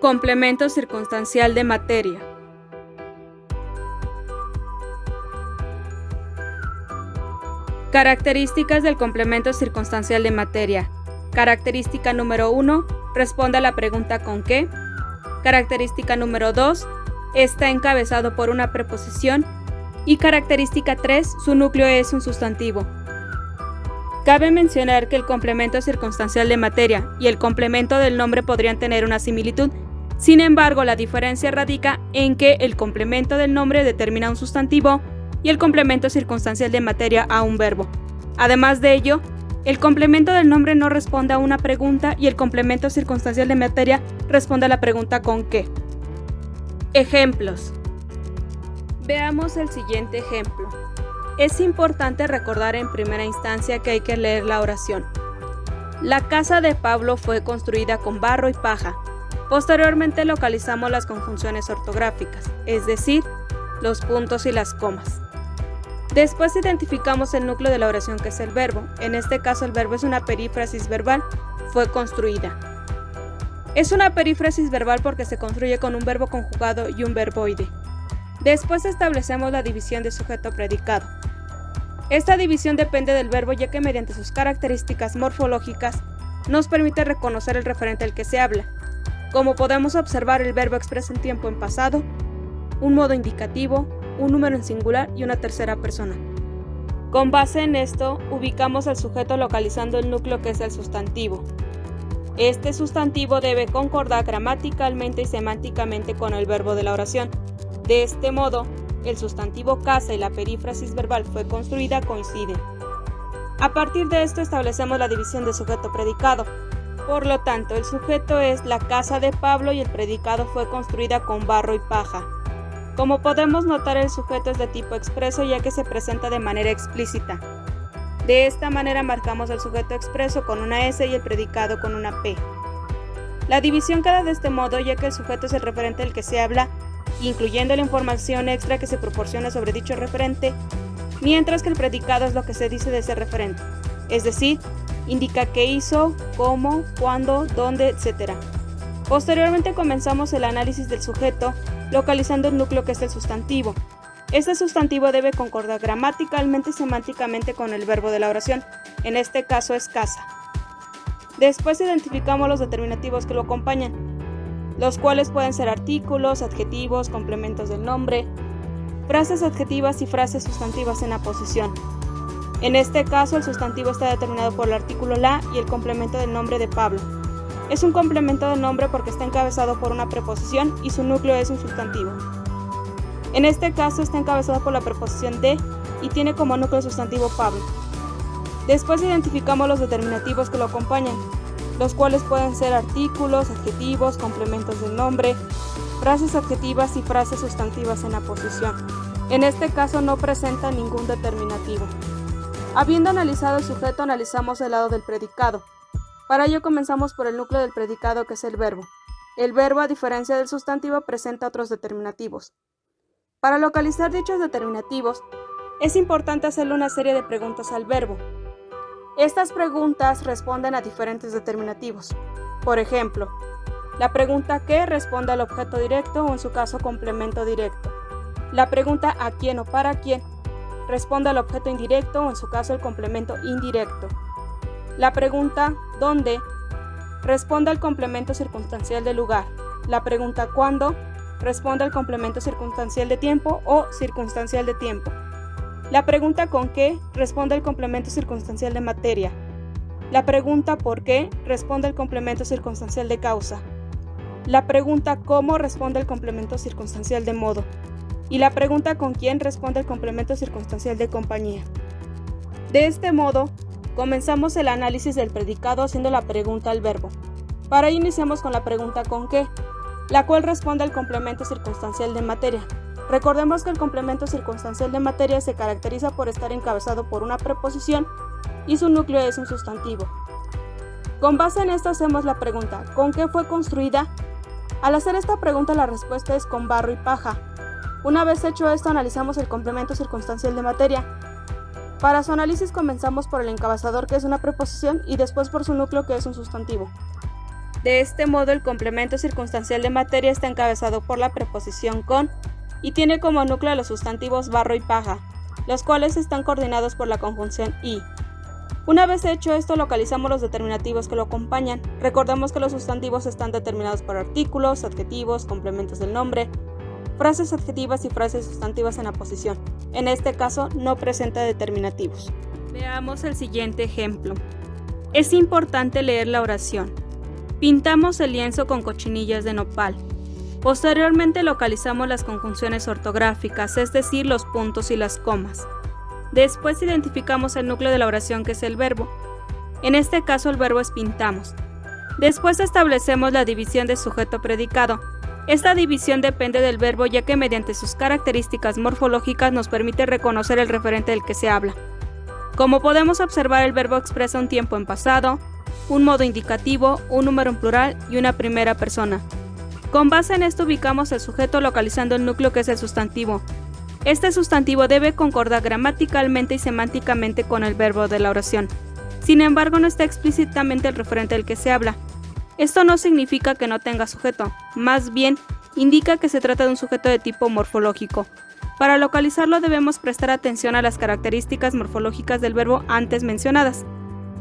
Complemento circunstancial de materia. Características del complemento circunstancial de materia. Característica número 1. Responde a la pregunta ¿con qué? Característica número 2. Está encabezado por una preposición. Y característica 3. Su núcleo es un sustantivo. Cabe mencionar que el complemento circunstancial de materia y el complemento del nombre podrían tener una similitud. Sin embargo, la diferencia radica en que el complemento del nombre determina un sustantivo y el complemento circunstancial de materia a un verbo. Además de ello, el complemento del nombre no responde a una pregunta y el complemento circunstancial de materia responde a la pregunta ¿con qué? Ejemplos. Veamos el siguiente ejemplo. Es importante recordar en primera instancia que hay que leer la oración. La casa de Pablo fue construida con barro y paja. Posteriormente localizamos las conjunciones ortográficas, es decir, los puntos y las comas. Después identificamos el núcleo de la oración, que es el verbo. En este caso el verbo es una perífrasis verbal, fue construida. Es una perífrasis verbal porque se construye con un verbo conjugado y un verboide. Después establecemos la división de sujeto-predicado. Esta división depende del verbo, ya que mediante sus características morfológicas nos permite reconocer el referente al que se habla. Como podemos observar, el verbo expresa el tiempo en pasado, un modo indicativo, un número en singular y una tercera persona. Con base en esto, ubicamos al sujeto localizando el núcleo, que es el sustantivo. Este sustantivo debe concordar gramaticalmente y semánticamente con el verbo de la oración. De este modo, el sustantivo casa y la perífrasis verbal fue construida coinciden. A partir de esto establecemos la división de sujeto-predicado. Por lo tanto, el sujeto es la casa de Pablo y el predicado fue construida con barro y paja. Como podemos notar, el sujeto es de tipo expreso, ya que se presenta de manera explícita. De esta manera marcamos el sujeto expreso con una S y el predicado con una P. La división queda de este modo, ya que el sujeto es el referente del que se habla, incluyendo la información extra que se proporciona sobre dicho referente, mientras que el predicado es lo que se dice de ese referente, es decir, indica qué hizo, cómo, cuándo, dónde, etc. Posteriormente comenzamos el análisis del sujeto, localizando el núcleo, que es el sustantivo. Este sustantivo debe concordar gramaticalmente y semánticamente con el verbo de la oración, en este caso es casa. Después identificamos los determinativos que lo acompañan, los cuales pueden ser artículos, adjetivos, complementos del nombre, frases adjetivas y frases sustantivas en aposición. En este caso, el sustantivo está determinado por el artículo la y el complemento del nombre de Pablo. Es un complemento del nombre porque está encabezado por una preposición y su núcleo es un sustantivo. En este caso está encabezado por la preposición de y tiene como núcleo sustantivo Pablo. Después identificamos los determinativos que lo acompañan, los cuales pueden ser artículos, adjetivos, complementos del nombre, frases adjetivas y frases sustantivas en aposición. En este caso no presenta ningún determinativo. Habiendo analizado el sujeto, analizamos el lado del predicado. Para ello comenzamos por el núcleo del predicado, que es el verbo. El verbo, a diferencia del sustantivo, presenta otros determinativos. Para localizar dichos determinativos, es importante hacerle una serie de preguntas al verbo. Estas preguntas responden a diferentes determinativos. Por ejemplo, la pregunta ¿qué? Responde al objeto directo o en su caso complemento directo. La pregunta ¿a quién o para quién? Responde al objeto indirecto o en su caso el complemento indirecto. La pregunta ¿dónde? Responde al complemento circunstancial de lugar. La pregunta ¿cuándo? Responde al complemento circunstancial de tiempo o circunstancial de tiempo. La pregunta ¿con qué? Responde al complemento circunstancial de materia. La pregunta ¿por qué? Responde al complemento circunstancial de causa. La pregunta ¿cómo? Responde al complemento circunstancial de modo. Y la pregunta ¿con quién? Responde al complemento circunstancial de compañía. De este modo, comenzamos el análisis del predicado haciendo la pregunta al verbo. Para ello iniciamos con la pregunta ¿con qué?, la cual responde al complemento circunstancial de materia. Recordemos que el complemento circunstancial de materia se caracteriza por estar encabezado por una preposición y su núcleo es un sustantivo. Con base en esto hacemos la pregunta ¿con qué fue construida? Al hacer esta pregunta la respuesta es con barro y paja. Una vez hecho esto, analizamos el complemento circunstancial de materia. Para su análisis comenzamos por el encabezador, que es una preposición, y después por su núcleo, que es un sustantivo. De este modo, el complemento circunstancial de materia está encabezado por la preposición con y tiene como núcleo a los sustantivos barro y paja, los cuales están coordinados por la conjunción y. Una vez hecho esto, localizamos los determinativos que lo acompañan. Recordemos que los sustantivos están determinados por artículos, adjetivos, complementos del nombre, frases adjetivas y frases sustantivas en aposición. En este caso, no presenta determinativos. Veamos el siguiente ejemplo. Es importante leer la oración. Pintamos el lienzo con cochinillas de nopal. Posteriormente localizamos las conjunciones ortográficas, es decir, los puntos y las comas. Después identificamos el núcleo de la oración, que es el verbo. En este caso el verbo es pintamos. Después establecemos la división de sujeto-predicado. Esta división depende del verbo, ya que mediante sus características morfológicas nos permite reconocer el referente del que se habla. Como podemos observar, el verbo expresa un tiempo en pasado, un modo indicativo, un número en plural y una primera persona. Con base en esto ubicamos el sujeto localizando el núcleo, que es el sustantivo. Este sustantivo debe concordar gramaticalmente y semánticamente con el verbo de la oración. Sin embargo, no está explícitamente el referente del que se habla. Esto no significa que no tenga sujeto, más bien indica que se trata de un sujeto de tipo morfológico. Para localizarlo debemos prestar atención a las características morfológicas del verbo antes mencionadas.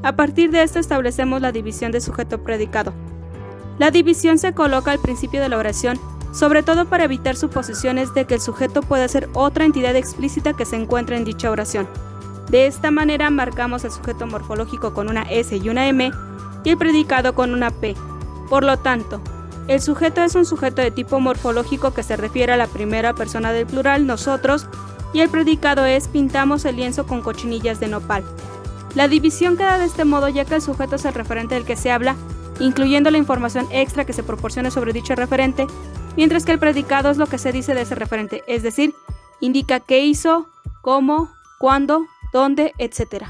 A partir de esto establecemos la división de sujeto-predicado. La división se coloca al principio de la oración, sobre todo para evitar suposiciones de que el sujeto pueda ser otra entidad explícita que se encuentra en dicha oración. De esta manera marcamos el sujeto morfológico con una S y una M y el predicado con una P. Por lo tanto, el sujeto es un sujeto de tipo morfológico que se refiere a la primera persona del plural, nosotros, y el predicado es pintamos el lienzo con cochinillas de nopal. La división queda de este modo, ya que el sujeto es el referente del que se habla, incluyendo la información extra que se proporcione sobre dicho referente, mientras que el predicado es lo que se dice de ese referente, es decir, indica qué hizo, cómo, cuándo, dónde, etc.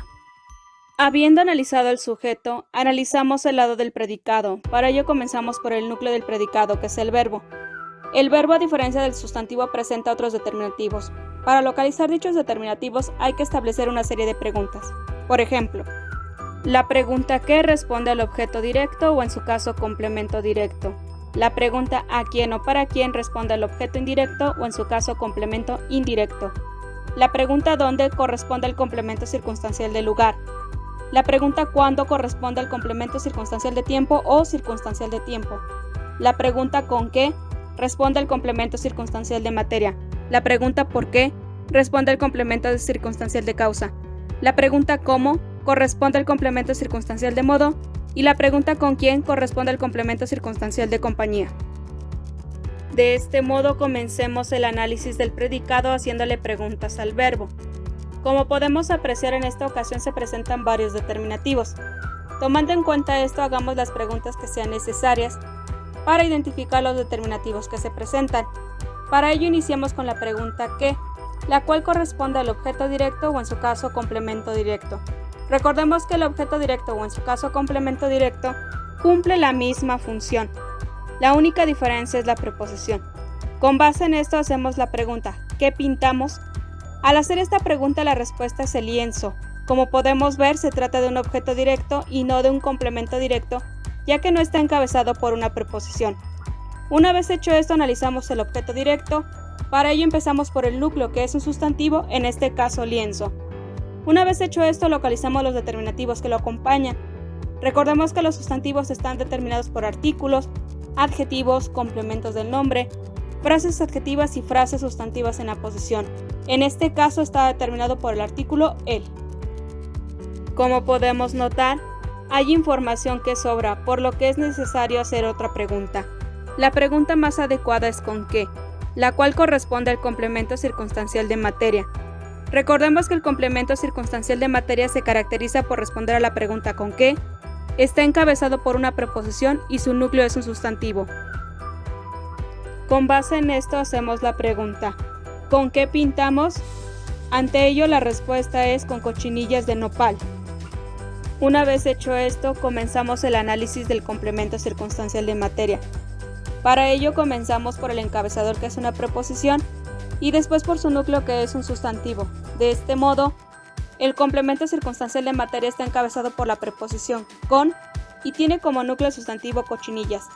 Habiendo analizado el sujeto, analizamos el lado del predicado. Para ello comenzamos por el núcleo del predicado, que es el verbo. El verbo, a diferencia del sustantivo, presenta otros determinativos. Para localizar dichos determinativos hay que establecer una serie de preguntas. Por ejemplo, la pregunta ¿qué? Responde al objeto directo o en su caso complemento directo. La pregunta ¿a quién o para quién? Responde al objeto indirecto o en su caso complemento indirecto. La pregunta ¿dónde? Corresponde al complemento circunstancial de lugar. La pregunta ¿cuándo? Corresponde al complemento circunstancial de tiempo o circunstancial de tiempo. La pregunta ¿con qué? Responde al complemento circunstancial de materia. La pregunta ¿por qué? Responde al complemento circunstancial de causa. La pregunta ¿cómo? Corresponde al complemento circunstancial de modo. Y la pregunta ¿con quién? Corresponde al complemento circunstancial de compañía. De este modo comencemos el análisis del predicado haciéndole preguntas al verbo. Como podemos apreciar, en esta ocasión se presentan varios determinativos. Tomando en cuenta esto, hagamos las preguntas que sean necesarias para identificar los determinativos que se presentan. Para ello iniciamos con la pregunta ¿qué?, la cual corresponde al objeto directo o en su caso complemento directo. Recordemos que el objeto directo o en su caso complemento directo cumple la misma función. La única diferencia es la preposición. Con base en esto hacemos la pregunta ¿qué pintamos? Al hacer esta pregunta la respuesta es el lienzo. Como podemos ver, se trata de un objeto directo y no de un complemento directo, ya que no está encabezado por una preposición. Una vez hecho esto, analizamos el objeto directo. Para ello empezamos por el núcleo, que es un sustantivo, en este caso lienzo. Una vez hecho esto, localizamos los determinativos que lo acompañan. Recordemos que los sustantivos están determinados por artículos, adjetivos, complementos del nombre, frases adjetivas y frases sustantivas en aposición. En este caso está determinado por el artículo el. Como podemos notar, hay información que sobra, por lo que es necesario hacer otra pregunta. La pregunta más adecuada es ¿con qué?, la cual corresponde al complemento circunstancial de materia. Recordemos que el complemento circunstancial de materia se caracteriza por responder a la pregunta ¿con qué?, está encabezado por una preposición y su núcleo es un sustantivo. Con base en esto hacemos la pregunta ¿con qué pintamos? Ante ello la respuesta es con cochinillas de nopal. Una vez hecho esto, comenzamos el análisis del complemento circunstancial de materia. Para ello comenzamos por el encabezador, que es una preposición, y después por su núcleo, que es un sustantivo. De este modo, el complemento circunstancial de materia está encabezado por la preposición con y tiene como núcleo sustantivo cochinillas.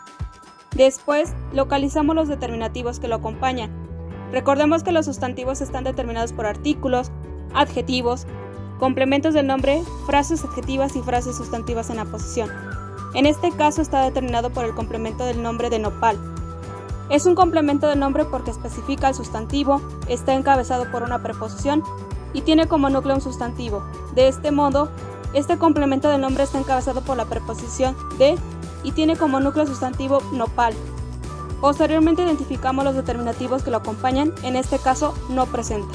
Después, localizamos los determinativos que lo acompañan. Recordemos que los sustantivos están determinados por artículos, adjetivos, complementos del nombre, frases adjetivas y frases sustantivas en aposición. En este caso está determinado por el complemento del nombre de nopal. Es un complemento del nombre porque especifica el sustantivo, está encabezado por una preposición y tiene como núcleo un sustantivo. De este modo, este complemento del nombre está encabezado por la preposición de y tiene como núcleo sustantivo nopal. Posteriormente identificamos los determinativos que lo acompañan, en este caso no presenta.